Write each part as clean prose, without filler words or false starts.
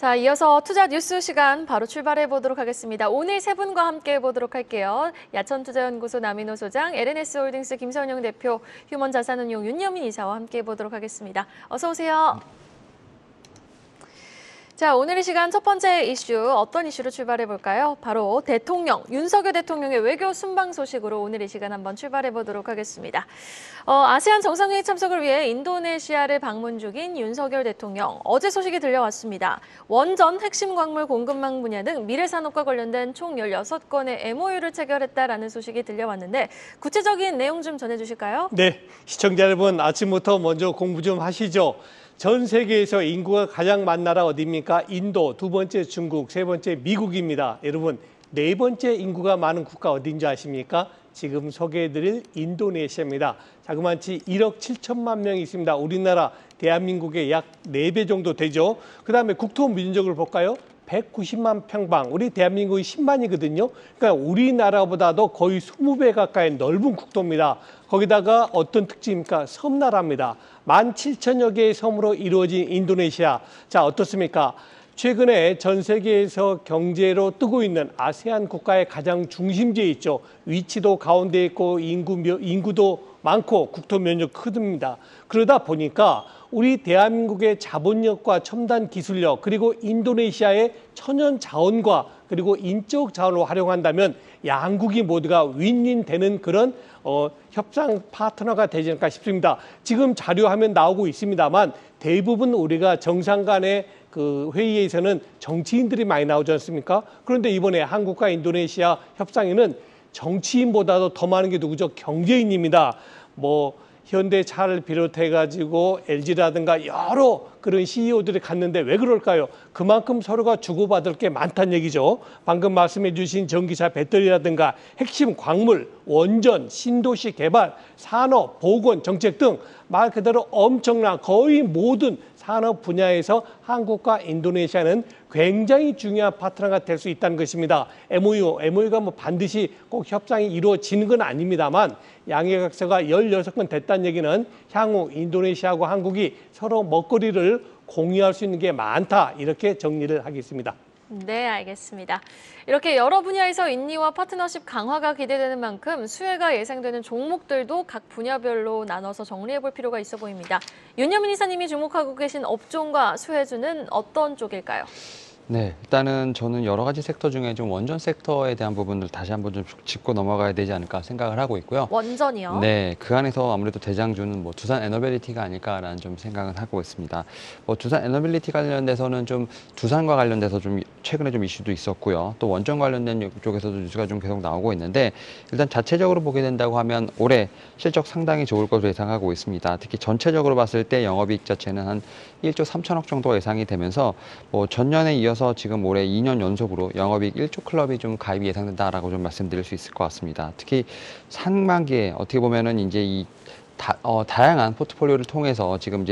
자, 이어서 투자 뉴스 시간 바로 출발해 보도록 하겠습니다. 오늘 세 분과 함께 해보도록 할게요. 야천투자연구소 남인호 소장, LNS홀딩스 김선영 대표, 휴먼자산운용 윤여민 이사와 함께 해보도록 하겠습니다. 어서 오세요. 자, 오늘 이 시간 첫 번째 이슈 어떤 이슈로 출발해 볼까요? 바로 윤석열 대통령의 외교 순방 소식으로 오늘 이 시간 한번 출발해 보도록 하겠습니다. 아세안 정상회의 참석을 위해 인도네시아를 방문 중인 윤석열 대통령, 어제 소식이 들려왔습니다. 원전, 핵심 광물 공급망 분야 등 미래 산업과 관련된 총 16건의 MOU를 체결했다라는 소식이 들려왔는데 구체적인 내용 좀 전해주실까요? 네, 시청자 여러분 아침부터 먼저 공부 좀 하시죠. 전 세계에서 인구가 가장 많은 나라 어디입니까? 인도, 두 번째 중국, 세 번째 미국입니다. 여러분, 네 번째 인구가 많은 국가 어딘지 아십니까? 지금 소개해드릴 인도네시아입니다. 자그마치 1억 7천만 명이 있습니다. 우리나라 대한민국의 약 4배 정도 되죠. 그다음에 국토 면적을 볼까요? 190만 평방, 우리 대한민국이 10만이거든요. 그러니까 우리나라보다도 거의 20배 가까이 넓은 국토입니다. 거기다가 어떤 특징입니까? 섬나라입니다. 17,000여 개의 섬으로 이루어진 인도네시아. 자, 어떻습니까? 최근에 전 세계에서 경제로 뜨고 있는 아세안 국가의 가장 중심지에 있죠. 위치도 가운데 있고 인구도 많고 국토 면적 크듭니다. 그러다 보니까 우리 대한민국의 자본력과 첨단 기술력 그리고 인도네시아의 천연 자원과 그리고 인적 자원을 활용한다면 양국이 모두가 윈윈 되는 그런 협상 파트너가 되지 않을까 싶습니다. 지금 자료화면 나오고 있습니다만 대부분 우리가 정상 간의 그 회의에서는 정치인들이 많이 나오지 않습니까? 그런데 이번에 한국과 인도네시아 협상에는 정치인보다도 더 많은 게 누구죠? 경제인입니다. 현대차를 비롯해가지고 LG라든가 여러 그런 CEO들이 갔는데 왜 그럴까요? 그만큼 서로가 주고받을 게 많다는 얘기죠. 방금 말씀해 주신 전기차 배터리라든가 핵심 광물, 원전, 신도시 개발, 산업, 보건, 정책 등 말 그대로 엄청난 거의 모든 산업 분야에서 한국과 인도네시아는 굉장히 중요한 파트너가 될 수 있다는 것입니다. MOU가 반드시 꼭 협상이 이루어지는 건 아닙니다만 양해각서가 16건 됐다는 얘기는 향후 인도네시아하고 한국이 서로 먹거리를 공유할 수 있는 게 많다, 이렇게 정리를 하겠습니다. 네, 알겠습니다. 이렇게 여러 분야에서 인리와 파트너십 강화가 기대되는 만큼 수혜가 예상되는 종목들도 각 분야별로 나눠서 정리해 볼 필요가 있어 보입니다. 윤여민 이사님이 주목하고 계신 업종과 수혜주는 어떤 쪽일까요? 네, 일단은 저는 여러 가지 섹터 중에 좀 원전 섹터에 대한 부분을 다시 한번 좀 짚고 넘어가야 되지 않을까 생각을 하고 있고요. 원전이요? 네, 그 안에서 아무래도 대장주는 두산 에너빌리티가 아닐까라는 좀 생각은 하고 있습니다. 두산 에너빌리티 관련돼서는 좀 두산과 관련돼서 좀 최근에 좀 이슈도 있었고요. 또 원전 관련된 쪽에서도 뉴스가 좀 계속 나오고 있는데 일단 자체적으로 보게 된다고 하면 올해 실적 상당히 좋을 것으로 예상하고 있습니다. 특히 전체적으로 봤을 때 영업이익 자체는 한 1조 3천억 정도 예상이 되면서 전년에 이어서 지금 올해 2년 연속으로 영업이익 1조 클럽이 좀 가입이 예상된다라고 좀 말씀드릴 수 있을 것 같습니다. 특히 상반기에 어떻게 보면은 이제 다양한 포트폴리오를 통해서 지금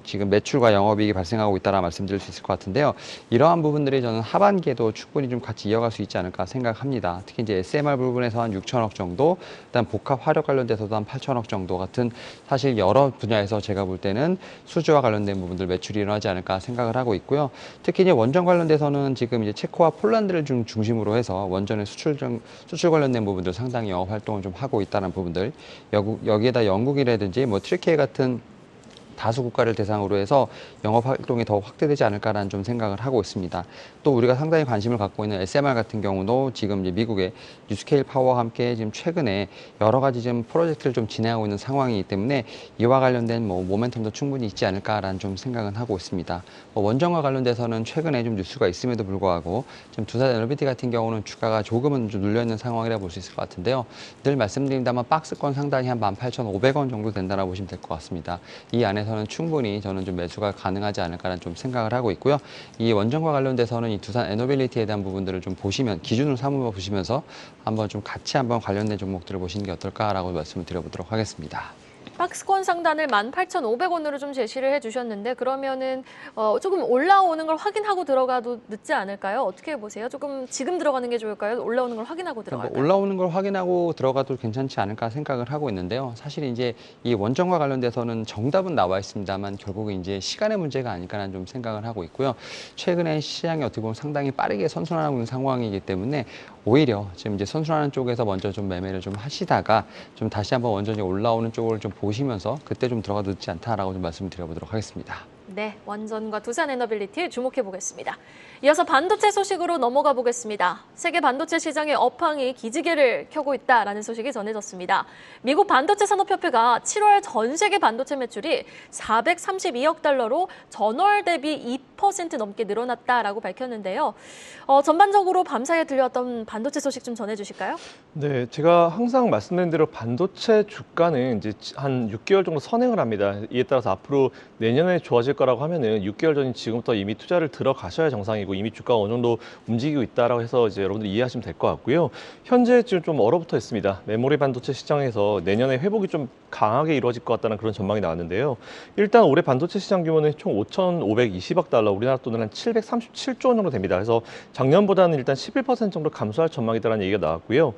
지금 매출과 영업이익이 발생하고 있다라 말씀드릴 수 있을 것 같은데요. 이러한 부분들이 저는 하반기에도 충분히 좀 같이 이어갈 수 있지 않을까 생각합니다. 특히 이제 SMR 부분에서 한 6천억 정도, 그다음 복합 화력 관련돼서도 한 8천억 정도 같은 사실 여러 분야에서 제가 볼 때는 수주와 관련된 부분들 매출이 일어나지 않을까 생각을 하고 있고요. 특히 이제 원전 관련돼서는 지금 이제 체코와 폴란드를 중심으로 해서 원전의 수출 관련된 부분들 상당히 영업 활동을 좀 하고 있다는 부분들, 여기에다 영국이라든지 트리케이 같은 다수 국가를 대상으로 해서 영업 활동이 더 확대되지 않을까라는 좀 생각을 하고 있습니다. 또 우리가 상당히 관심을 갖고 있는 SMR 같은 경우도 지금 이제 미국의 뉴스케일 파워와 함께 지금 최근에 여러 가지 지금 프로젝트를 좀 진행하고 있는 상황이기 때문에 이와 관련된 모멘텀도 충분히 있지 않을까라는 좀 생각은 하고 있습니다. 원전과 관련돼서는 최근에 좀 뉴스가 있음에도 불구하고 지금 두산 에너비티 같은 경우는 주가가 조금은 좀 눌려 있는 상황이라 볼 수 있을 것 같은데요. 늘 말씀드린다만 박스권 상당히 한 18,500원 정도 된다라고 보시면 될 것 같습니다. 이 안에서는 충분히 저는 좀 매수가 가능하지 않을까라는 좀 생각을 하고 있고요. 이 원전과 관련돼서는 이 두산 에너빌리티에 대한 부분들을 좀 기준으로 삼아 보시면서 한번 좀 같이 관련된 종목들을 보시는 게 어떨까라고 말씀을 드려보도록 하겠습니다. 박스권 상단을 18,500원으로 좀 제시를 해주셨는데 그러면은 조금 올라오는 걸 확인하고 들어가도 늦지 않을까요? 어떻게 보세요? 조금 지금 들어가는 게 좋을까요? 올라오는 걸 확인하고 들어갈까요? 올라오는 걸 확인하고 들어가도 괜찮지 않을까 생각을 하고 있는데요. 사실 이제 이 원전과 관련돼서는 정답은 나와 있습니다만 결국은 이제 시간의 문제가 아닐까라는 좀 생각을 하고 있고요. 최근에 시장이 어떻게 보면 상당히 빠르게 선순환하고 있는 상황이기 때문에 오히려 지금 이제 선순환하는 쪽에서 먼저 좀 매매를 좀 하시다가 좀 다시 한번 원전이 올라오는 쪽을 좀 보시면서 그때 좀 들어가도 늦지 않다라고 좀 말씀을 드려보도록 하겠습니다. 네, 원전과 두산 에너빌리티 주목해 보겠습니다. 이어서 반도체 소식으로 넘어가 보겠습니다. 세계 반도체 시장의 업황이 기지개를 켜고 있다라는 소식이 전해졌습니다. 미국 반도체 산업협회가 7월 전 세계 반도체 매출이 432억 달러로 전월 대비 2% 넘게 늘어났다라고 밝혔는데요. 전반적으로 밤사이에 들려왔던 반도체 소식 좀 전해주실까요? 네, 제가 항상 말씀드린 대로 반도체 주가는 이제 한 6개월 정도 선행을 합니다. 이에 따라서 앞으로 내년에 좋아질 거라고 하면은 6개월 전인 지금부터 이미 투자를 들어가셔야 정상이고 이미 주가가 어느 정도 움직이고 있다라고 해서 이제 여러분들 이해하시면 될 것 같고요. 현재 지금 좀 얼어붙어 있습니다. 메모리 반도체 시장에서 내년에 회복이 좀 강하게 이루어질 것 같다는 그런 전망이 나왔는데요. 일단 올해 반도체 시장 규모는 총 5,520억 달러, 우리나라 돈은 한 737조 원 정도 됩니다. 그래서 작년보다는 일단 11% 정도 감소할 전망이다라는 얘기가 나왔고요.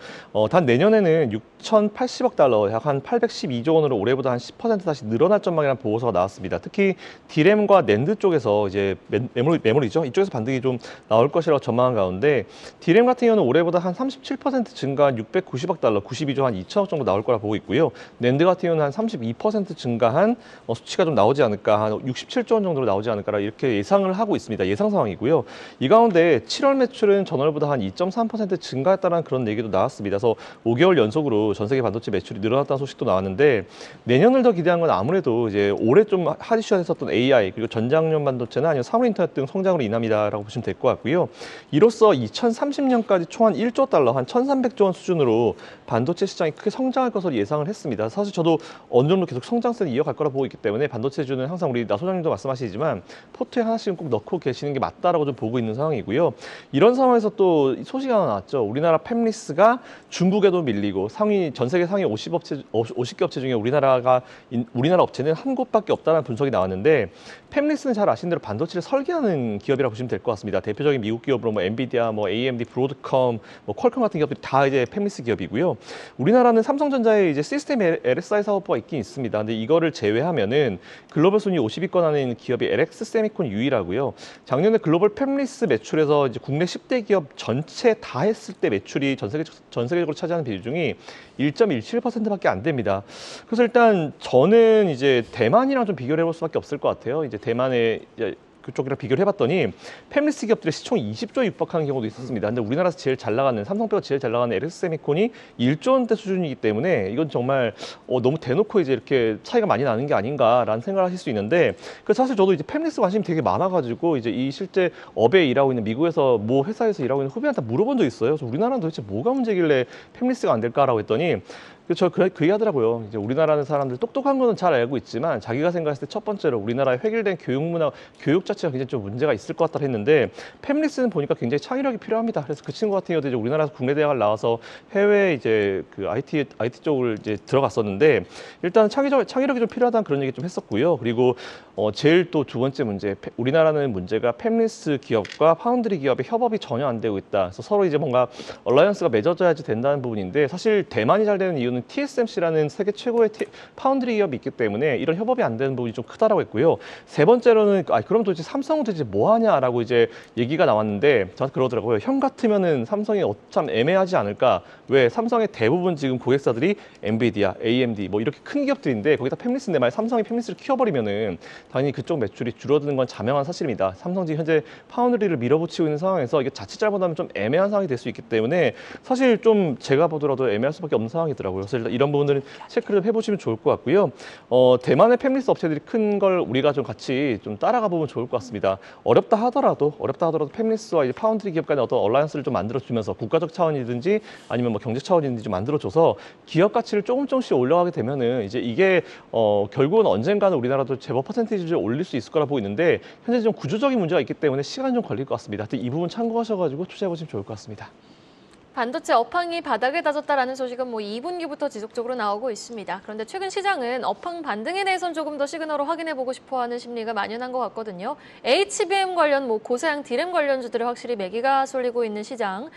단 내년에는 6,080억 달러, 약 한 812조 원으로 올해보다 한 10% 다시 늘어날 전망이라는 보고서가 나왔습니다. 특히 D램과 낸드 쪽에서 이제 메모리죠. 이쪽에서 반등이 좀 나올 것이라고 전망한 가운데 D램 같은 경우는 올해보다 한 37% 증가한 690억 달러, 92조 한 2천억 정도 나올 거라 보고 있고요. 낸드 같은 경우는 한 32% 증가한 수치가 좀 나오지 않을까, 한 67조 원 정도로 나오지 않을까 이렇게 예상을 하고 있습니다. 예상 상황이고요. 이 가운데 7월 매출은 전월보다 한 2.3% 증가했다는 그런 얘기도 나왔습니다. 그래서 5개월 연속으로 전 세계 반도체 매출이 늘어났다는 소식도 나왔는데 내년을 더 기대한 건 아무래도 이제 올해 좀 핫 이슈가 됐었던 AI 그리고 전장용 반도체나 아니면 사물 인터넷 등 성장으로 인함이다라고 보시면 될 것 같고요. 이로써 2030년까지 총 한 1조 달러, 한 1,300조 원 수준으로 반도체 시장이 크게 성장할 것으로 예상을 했습니다. 사실 저도 어느 정도 계속 성장세를 이어갈 거라 보고 있기 때문에 반도체주는 항상 우리 나 소장님도 말씀하시지만 포트에 하나씩은 꼭 넣고 계시는 게 맞다라고 좀 보고 있는 상황이고요. 이런 상황에서 또 소식이 하나 나왔죠. 우리나라 팹리스가 중국에도 밀리고 전 세계 상위 50개 업체 중에 우리나라 업체는 한 곳밖에 없다는 분석이 나왔는데 팹리스는 잘 아시는 대로 반도체를 설계하는 기업이라고 보시면 될 것 같습니다. 대표적인 미국 기업으로 엔비디아, AMD, 브로드컴, 퀄컴 같은 기업들이 다 이제 팹리스 기업이고요. 우리나라는 삼성전자의 이제 시스템 LSI 사업부가 있긴 있습니다. 근데 이거를 제외하면은 글로벌 순위 50위권 안에 있는 기업이 LX 세미콘이 유일하고요. 작년에 글로벌 팹리스 매출에서 이제 국내 10대 기업 전체 다 했을 때 매출이 전 세계적으로 차지하는 비중이 1.17%밖에 안 됩니다. 그래서 일단 저는 이제 대만이랑 좀 비교를 해볼 수밖에 없을 것 같아요. 이제 대만의 그쪽이랑 비교를 해봤더니 팹리스 기업들의 시총이 20조에 육박하는 경우도 있었습니다. 근데 우리나라에서 제일 잘 나가는 삼성 빼고 제일 잘 나가는 LS세미콘이 1조 원대 수준이기 때문에 이건 정말 너무 대놓고 이제 이렇게 차이가 많이 나는 게 아닌가라는 생각을 하실 수 있는데 그래서 사실 저도 이제 팹리스 관심이 되게 많아가지고 이제 이 실제 업에 일하고 있는 미국에서 모 회사에서 일하고 있는 후배한테 물어본 적 있어요. 그래서 우리나라는 도대체 뭐가 문제길래 팹리스가 안 될까라고 했더니 그 얘기 하더라고요. 이제 우리나라는 사람들 똑똑한 거는 잘 알고 있지만 자기가 생각했을 때 첫 번째로 우리나라의 획일된 교육 문화, 교육 자체가 굉장히 좀 문제가 있을 것 같다 했는데 팹리스는 보니까 굉장히 창의력이 필요합니다. 그래서 그 친구 같은 경우도 이제 우리나라에서 국내 대학을 나와서 해외 이제 그 IT 쪽을 이제 들어갔었는데 일단 창의력이 좀 필요하다는 그런 얘기 좀 했었고요. 그리고 제일 또 두 번째 문제, 우리나라는 문제가 팹리스 기업과 파운드리 기업의 협업이 전혀 안 되고 있다. 그래서 서로 이제 뭔가 얼라이언스가 맺어져야지 된다는 부분인데 사실 대만이 잘 되는 이유는 TSMC라는 세계 최고의 파운드리 기업이 있기 때문에 이런 협업이 안 되는 부분이 좀 크다라고 했고요. 세 번째로는 그럼 도대체 삼성은 도대체 뭐 하냐라고 이제 얘기가 나왔는데 저한테 그러더라고요. 형 같으면은 삼성이 참 애매하지 않을까? 왜 삼성의 대부분 지금 고객사들이 엔비디아, AMD 뭐 이렇게 큰 기업들인데 거기다 팹리스인데 만약 삼성이 팹리스를 키워버리면은 당연히 그쪽 매출이 줄어드는 건 자명한 사실입니다. 삼성이 지금 현재 파운드리를 밀어붙이고 있는 상황에서 이게 자칫 잘못하면 좀 애매한 상황이 될 수 있기 때문에 사실 좀 제가 보더라도 애매할 수밖에 없는 상황이더라고요. 그래서 일단 이런 부분들은 체크를 해보시면 좋을 것 같고요. 대만의 팹리스 업체들이 큰 걸 우리가 좀 같이 좀 따라가 보면 좋을 것 같습니다. 어렵다 하더라도 팹리스와 이제 파운드리 기업 간의 어떤 얼라이언스를 좀 만들어주면서 국가적 차원이든지 아니면 뭐 경제 차원이든지 좀 만들어줘서 기업 가치를 조금씩 올려가게 되면은 이제 이게 결국은 언젠가는 우리나라도 제법 퍼센테이지를 올릴 수 있을 거라 보고 있는데 현재 좀 구조적인 문제가 있기 때문에 시간이 좀 걸릴 것 같습니다. 하여튼 이 부분 참고하셔가지고 투자해 보시면 좋을 것 같습니다. 반도체 업황이 바닥을 다졌다라는 소식은 2분기부터 지속적으로 나오고 있습니다. 그런데 최근 시장은 업황 반등에 대해선 조금 더 시그널을 확인해보고 싶어하는 심리가 만연한 것 같거든요. HBM 관련, 고사양 D램 관련주들을 확실히 매기가 쏠리고 있는 시장.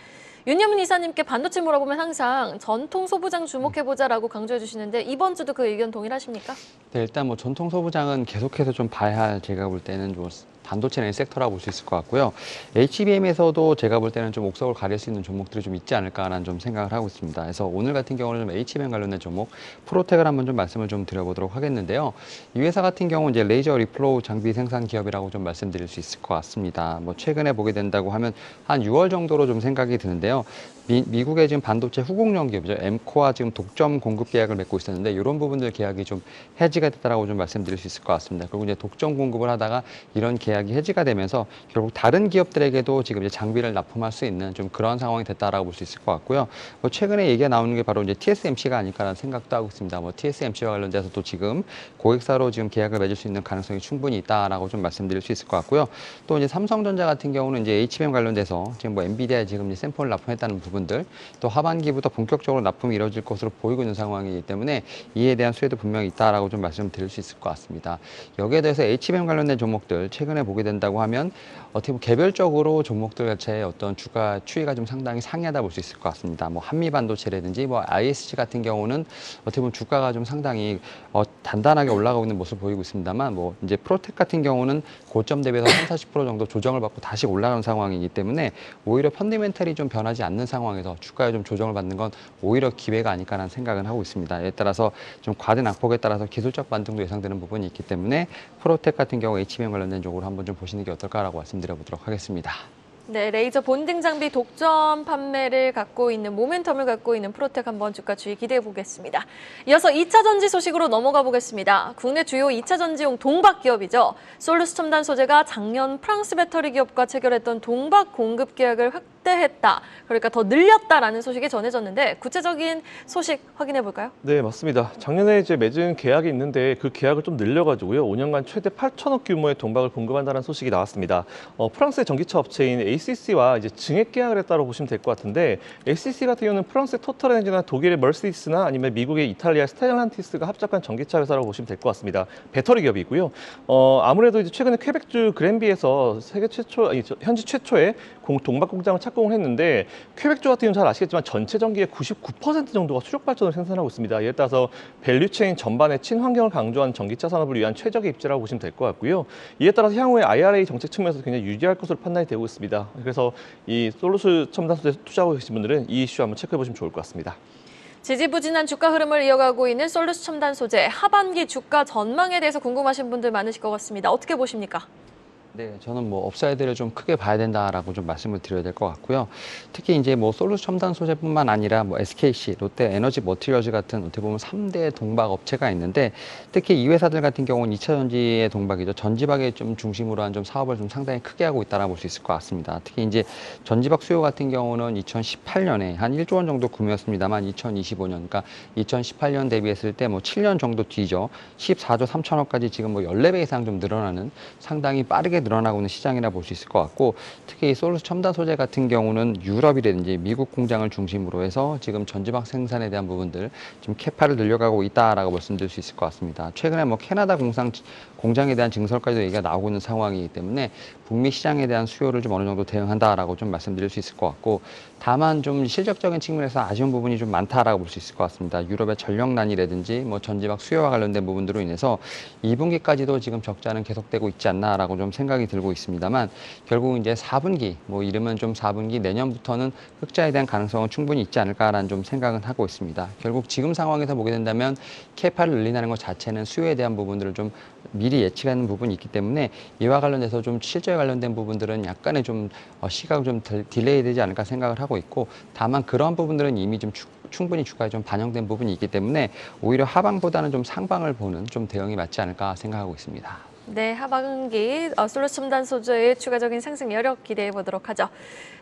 윤여민 이사님께 반도체 물어보면 항상 전통 소부장 주목해보자라고 강조해 주시는데 이번 주도 그 의견 동일하십니까? 네, 일단 전통 소부장은 계속해서 좀 봐야 할, 제가 볼 때는 반도체는 섹터라고 볼 수 있을 것 같고요. HBM에서도 제가 볼 때는 좀 옥석을 가릴 수 있는 종목들이 좀 있지 않을까라는 좀 생각을 하고 있습니다. 그래서 오늘 같은 경우는 좀 HBM 관련된 종목, 프로텍을 한번 좀 말씀을 좀 드려보도록 하겠는데요. 이 회사 같은 경우는 이제 레이저 리플로우 장비 생산 기업이라고 좀 말씀드릴 수 있을 것 같습니다. 최근에 보게 된다고 하면 한 6월 정도로 좀 생각이 드는데요. 미국의 지금 반도체 후공용 기업이죠. 엠코와 지금 독점 공급 계약을 맺고 있었는데 이런 부분들 계약이 좀 해지가 됐다라고 좀 말씀드릴 수 있을 것 같습니다. 그리고 이제 독점 공급을 하다가 이런 계약이 해지가 되면서 결국 다른 기업들에게도 지금 이제 장비를 납품할 수 있는 좀 그런 상황이 됐다라고 볼 수 있을 것 같고요. 최근에 얘기가 나오는 게 바로 이제 TSMC가 아닐까라는 생각도 하고 있습니다. TSMC와 관련돼서도 지금 고객사로 지금 계약을 맺을 수 있는 가능성이 충분히 있다라고 좀 말씀드릴 수 있을 것 같고요. 또 이제 삼성전자 같은 경우는 이제 HBM 관련돼서 지금 엔비디아에 지금 이제 샘플을 납품했다는 부분들, 또 하반기부터 본격적으로 납품이 이루어질 것으로 보이고 있는 상황이기 때문에 이에 대한 수혜도 분명히 있다라고 좀 말씀드릴 수 있을 것 같습니다. 여기에 대해서 HBM 관련된 종목들 최근에 보게 된다고 하면 어떻게 보면 개별적으로 종목들 자체의 어떤 주가 추이가 좀 상당히 상이하다 볼 수 있을 것 같습니다. 한미반도체라든지 ISG 같은 경우는 어떻게 보면 주가가 좀 상당히 단단하게 올라가고 있는 모습을 보이고 있습니다만 이제 프로텍 같은 경우는 고점 대비해서 30, 40% 정도 조정을 받고 다시 올라가는 상황이기 때문에 오히려 펀더멘털이 좀 변하지 않는 상황에서 주가에 좀 조정을 받는 건 오히려 기회가 아닐까라는 생각은 하고 있습니다. 이에 따라서 좀 과대 낙폭에 따라서 기술적 반등도 예상되는 부분이 있기 때문에 프로텍 같은 경우 HBM 관련된 쪽으로 한번 좀 보시는 게 어떨까라고 말씀드려보도록 하겠습니다. 네, 레이저 본딩 장비 독점 판매를 갖고 있는 모멘텀을 갖고 있는 프로텍 한번 주가 추이 기대해 보겠습니다. 이어서 2차 전지 소식으로 넘어가 보겠습니다. 국내 주요 2차 전지용 동박 기업이죠. 솔루스 첨단 소재가 작년 프랑스 배터리 기업과 체결했던 동박 공급 계약을 확대했다. 그러니까 더 늘렸다라는 소식이 전해졌는데 구체적인 소식 확인해 볼까요? 네, 맞습니다. 작년에 이제 맺은 계약이 있는데 그 계약을 좀 늘려가지고요. 5년간 최대 8천억 규모의 동박을 공급한다는 소식이 나왔습니다. 프랑스의 전기차 업체인 ACC와 이제 증액 계약을 했다고 보시면 될 것 같은데 ACC 같은 경우는 프랑스의 토탈에너지나 독일의 멀시디스나 아니면 미국의 이탈리아 스텔란티스가 합작한 전기차 회사라고 보시면 될 것 같습니다. 배터리 기업이고요. 아무래도 이제 최근에 퀘벡주 그랜비에서 현지 최초의 동박 공장을 착공을 했는데 퀘벡주 같은 경우는 잘 아시겠지만 전체 전기의 99% 정도가 수력 발전을 생산하고 있습니다. 이에 따라서 밸류체인 전반에 친환경을 강조한 전기차 산업을 위한 최적의 입지라고 보시면 될 것 같고요. 이에 따라서 향후에 IRA 정책 측면에서 굉장히 유리할 것으로 판단이 되고 있습니다. 그래서 이 솔루스 첨단 소재 투자하고 계신 분들은 이 이슈 한번 체크해 보시면 좋을 것 같습니다. 지지부진한 주가 흐름을 이어가고 있는 솔루스 첨단 소재 하반기 주가 전망에 대해서 궁금하신 분들 많으실 것 같습니다. 어떻게 보십니까? 네, 저는 업사이드를 좀 크게 봐야 된다라고 좀 말씀을 드려야 될 것 같고요. 특히 이제 솔루스 첨단 소재뿐만 아니라 SKC, 롯데 에너지 머티리얼즈 같은 어떻게 보면 3대 동박 업체가 있는데 특히 이 회사들 같은 경우는 2차 전지의 동박이죠. 전지박에 좀 중심으로 한 좀 사업을 좀 상당히 크게 하고 있다라고 볼 수 있을 것 같습니다. 특히 이제 전지박 수요 같은 경우는 2018년에 한 1조 원 정도 구매였습니다만 2025년, 그러니까 2018년 대비했을 때 7년 정도 뒤죠. 14조 3천억까지 지금 14배 이상 좀 늘어나는 상당히 빠르게 늘어나고 있는 시장이라 볼 수 있을 것 같고 특히 솔루스 첨단 소재 같은 경우는 유럽이라든지 미국 공장을 중심으로 해서 지금 전지박 생산에 대한 부분들 좀 캐파를 늘려가고 있다라고 말씀드릴 수 있을 것 같습니다. 최근에 캐나다 공장에 대한 증설까지도 얘기가 나오고 있는 상황이기 때문에 북미 시장에 대한 수요를 좀 어느 정도 대응한다라고 좀 말씀드릴 수 있을 것 같고 다만 좀 실적적인 측면에서 아쉬운 부분이 좀 많다라고 볼 수 있을 것 같습니다. 유럽의 전력난이라든지 전지박 수요와 관련된 부분들로 인해서 2분기까지도 지금 적자는 계속되고 있지 않나라고 좀 생각이 들고 있습니다만 결국 이제 4분기 이르면 좀 4분기 내년부터는 흑자에 대한 가능성은 충분히 있지 않을까라는 좀 생각은 하고 있습니다. 결국 지금 상황에서 보게 된다면 캐파를 늘린다는 것 자체는 수요에 대한 부분들을 좀 미리 예측하는 부분이 있기 때문에 이와 관련해서 좀 실적에 관련된 부분들은 약간의 좀 시각을 좀 딜레이 되지 않을까 생각을 하고 있고 다만 그러한 부분들은 이미 좀 충분히 주가에 좀 반영된 부분이 있기 때문에 오히려 하방보다는 좀 상방을 보는 좀 대응이 맞지 않을까 생각하고 있습니다. 네, 하반기 솔루스 첨단 소재의 추가적인 상승 여력 기대해 보도록 하죠.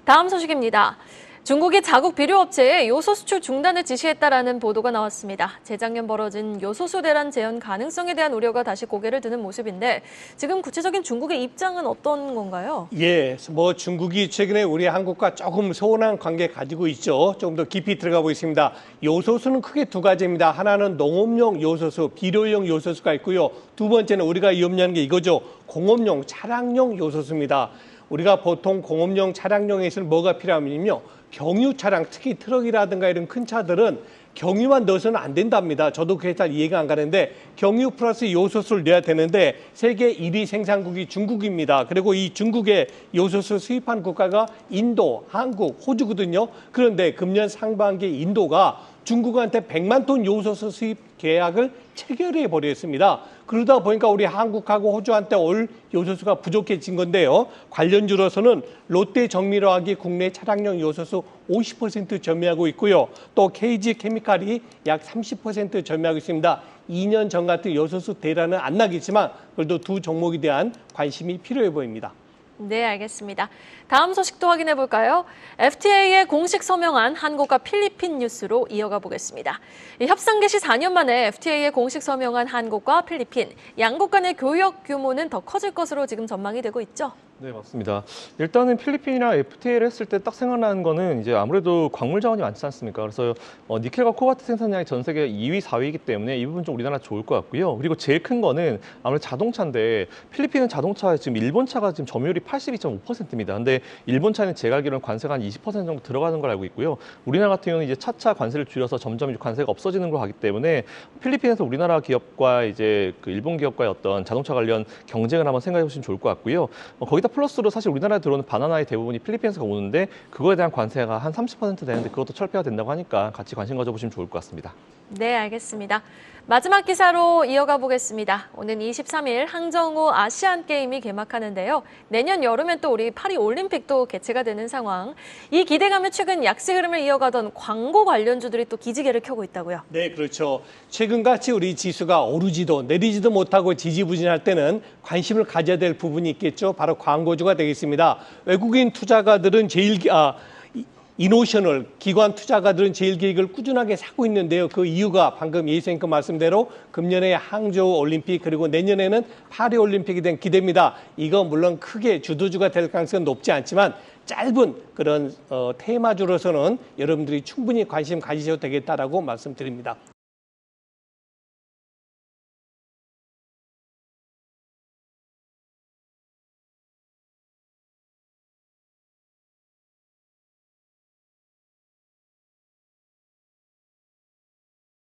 다음 소식입니다. 중국이 자국 비료업체에 요소 수출 중단을 지시했다라는 보도가 나왔습니다. 재작년 벌어진 요소수 대란 재현 가능성에 대한 우려가 다시 고개를 드는 모습인데 지금 구체적인 중국의 입장은 어떤 건가요? 예, 뭐 중국이 최근에 우리 한국과 조금 소원한 관계 가지고 있죠. 조금 더 깊이 들어가 보겠습니다. 요소수는 크게 두 가지입니다. 하나는 농업용 요소수, 비료용 요소수가 있고요. 두 번째는 우리가 염려하는 게 이거죠. 공업용, 차량용 요소수입니다. 우리가 보통 공업용 차량용에서는 뭐가 필요하면요. 경유 차량, 특히 트럭이라든가 이런 큰 차들은 경유만 넣어서는 안 된답니다. 저도 그게 잘 이해가 안 가는데 경유 플러스 요소수를 넣어야 되는데 세계 1위 생산국이 중국입니다. 그리고 이 중국의 요소수 수입한 국가가 인도, 한국, 호주거든요. 그런데 금년 상반기 인도가 중국한테 100만 톤 요소수 수입 계약을 체결해 버렸습니다. 그러다 보니까 우리 한국하고 호주한테 올 요소수가 부족해진 건데요. 관련주로서는 롯데 정밀화학이 국내 차량용 요소수 50% 점유하고 있고요. 또 KG 케미칼이 약 30% 점유하고 있습니다. 2년 전 같은 요소수 대란은 안 나겠지만 그래도 두 종목에 대한 관심이 필요해 보입니다. 네, 알겠습니다. 다음 소식도 확인해 볼까요? FTA에 공식 서명한 한국과 필리핀 뉴스로 이어가 보겠습니다. 협상 개시 4년 만에 FTA에 공식 서명한 한국과 필리핀, 양국 간의 교역 규모는 더 커질 것으로 지금 전망이 되고 있죠. 네, 맞습니다. 일단은 필리핀이랑 FTA를 했을 때 딱 생각나는 거는 이제 아무래도 광물 자원이 많지 않습니까? 그래서 니켈과 코발트 생산량이 전 세계 2위, 4위이기 때문에 이 부분 좀 우리나라 좋을 것 같고요. 그리고 제일 큰 거는 아무래도 자동차인데 필리핀은 자동차 지금 일본 차가 지금 점유율이 82.5%입니다. 근데 일본 차는 제가 알기로는 관세가 한 20% 정도 들어가는 걸 알고 있고요. 우리나라 같은 경우는 이제 차차 관세를 줄여서 점점 관세가 없어지는 걸 하기 때문에 필리핀에서 우리나라 기업과 이제 그 일본 기업과의 어떤 자동차 관련 경쟁을 한번 생각해 보시면 좋을 것 같고요. 거기다 플러스로 사실 우리나라에 들어오는 바나나의 대부분이 필리핀에서 오는데 그거에 대한 관세가 한 30% 되는데 그것도 철폐가 된다고 하니까 같이 관심 가져보시면 좋을 것 같습니다. 네, 알겠습니다. 마지막 기사로 이어가 보겠습니다. 오는 23일 항저우 아시안게임이 개막하는데요. 내년 여름엔 또 우리 파리 올림픽도 개최가 되는 상황. 이 기대감에 최근 약세 흐름을 이어가던 광고 관련주들이 또 기지개를 켜고 있다고요. 네, 그렇죠. 최근같이 우리 지수가 오르지도 내리지도 못하고 지지부진할 때는 관심을 가져야 될 부분이 있겠죠. 바로 광고주가 되겠습니다. 외국인 투자가들은 이노셔널 기관 투자가들은 제일 기획을 꾸준하게 사고 있는데요. 그 이유가 방금 예수님께 말씀대로 금년에 항저우 올림픽 그리고 내년에는 파리 올림픽에 대한 기대입니다. 이거 물론 크게 주도주가 될 가능성은 높지 않지만 짧은 그런 테마주로서는 여러분들이 충분히 관심 가지셔도 되겠다라고 말씀드립니다.